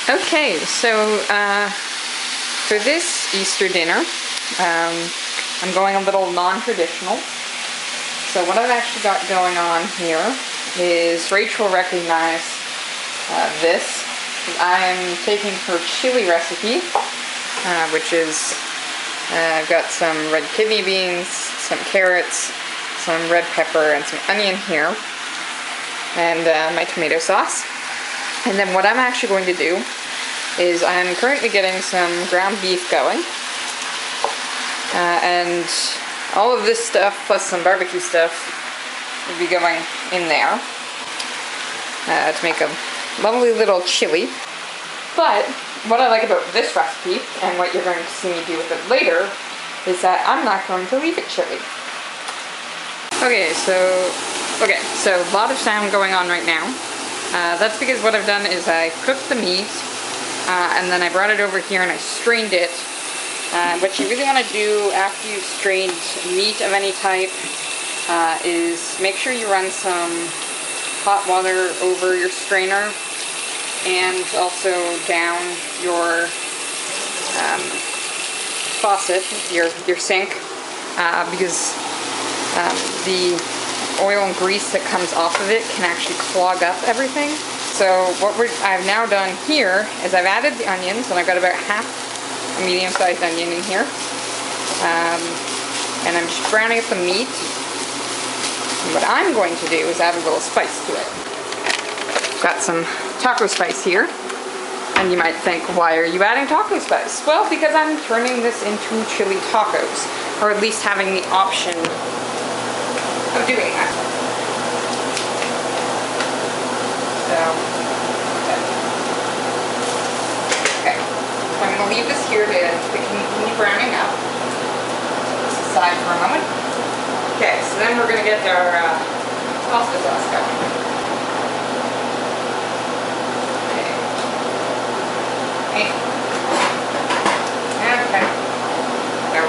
Okay, so for this Easter dinner, I'm going a little non-traditional. So what I've actually got going on here is Rachel recognized this. I'm taking her chili recipe, which is, I've got some red kidney beans, some carrots, some red pepper, and some onion here, and my tomato sauce. And then what I'm actually going to do is I'm currently getting some ground beef going, and all of this stuff plus some barbecue stuff will be going in there to make a lovely little chili. But what I like about this recipe, and what you're going to see me do with it later, is that I'm not going to leave it chili. Okay, so a lot of sound going on right now. That's because what I've done is I cooked the meat, and then I brought it over here and I strained it. What you really want to do after you've strained meat of any type is make sure you run some hot water over your strainer and also down your faucet, your sink, because the oil and grease that comes off of it can actually clog up everything. So what I've now done here is I've added the onions, and I've got about half a medium-sized onion in here, and I'm just browning up the meat. And what I'm going to do is add a little spice to it. Got some taco spice here, and you might think, why are you adding taco spice? Well, because I'm turning this into chili tacos, or at least having the option of doing that. So, okay. So I'm going to leave this here to continue browning up. Put this aside for a moment. Okay, so then we're going to get our pasta sauce going. Okay. So,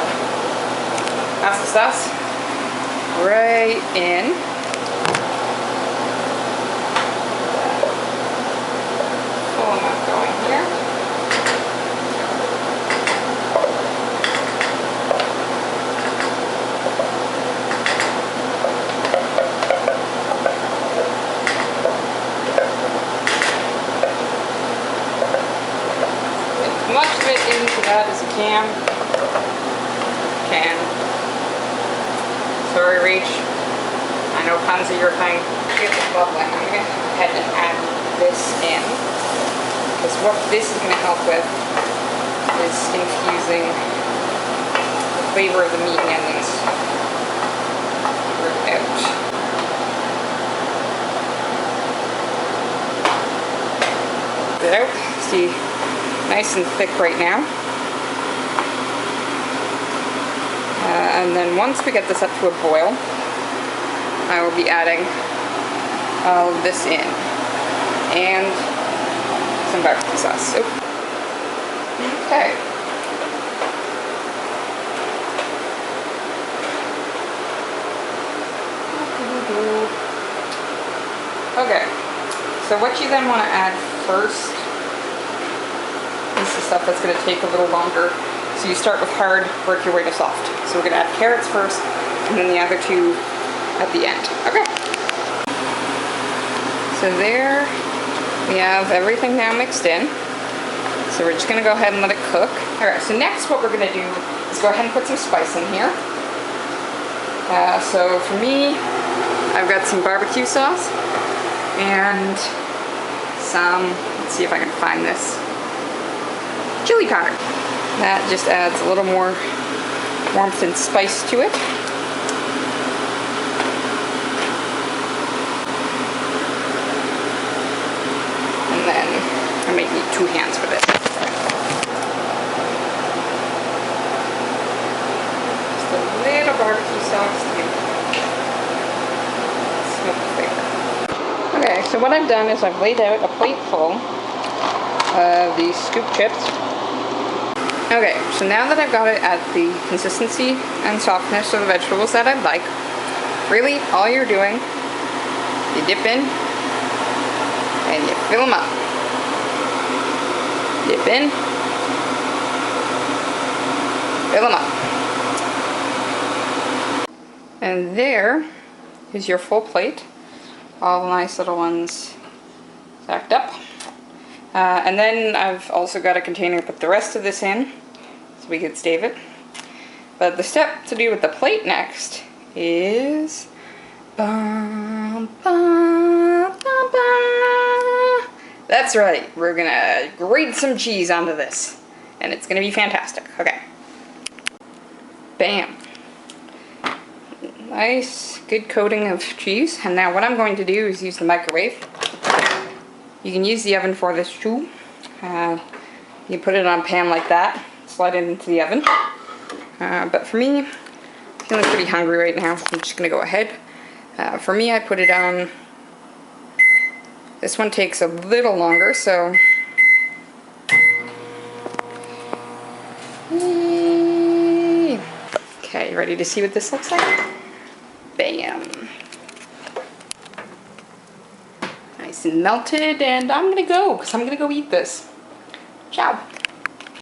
pasta sauce. Right in. Full amount going here. As much of it into that as you can. Sorry, Reach. I know puns are your thing. Here's the bubbling. I'm going to go ahead and add this in, because what this is going to help with is infusing the flavor of the meat and onions out. Get it out. See, nice and thick right now. And then once we get this up to a boil, I will be adding all of this in, and some barbecue sauce. Okay. Okay. So what you then want to add first is the stuff that's going to take a little longer. So you start with hard, work your way to soft. So we're going to add carrots first, and then the other two at the end. Okay. So there we have everything now mixed in. So we're just going to go ahead and let it cook. Alright, so next what we're going to do is go ahead and put some spice in here. So for me, I've got some barbecue sauce and some, let's see if I can find this, chili powder. That just adds a little more warmth and spice to it. And then I might need 2 hands for this. Just a little barbecue sauce to smoke the flavor. Okay, so what I've done is I've laid out a plate full of these scoop chips. Okay, so now that I've got it at the consistency and softness of the vegetables that I'd like, really all you're doing, you dip in and you fill them up. Dip in. Fill them up. And there is your full plate. All the nice little ones stacked up. And then I've also got a container to put the rest of this in, so we could save it. But the step to do with the plate next is... Bum, bum, bum, bum. That's right, we're gonna grate some cheese onto this. And it's gonna be fantastic. Okay. Bam. Nice, good coating of cheese. And now what I'm going to do is use the microwave. You can use the oven for this too. You put it on a pan like that, slide it into the oven. But for me, I'm feeling pretty hungry right now, so I'm just gonna go ahead. For me, I put it on. This one takes a little longer, so. Okay, ready to see what this looks like? Bam. Nice and melted, and I'm gonna go, because I'm gonna go eat this. Ciao.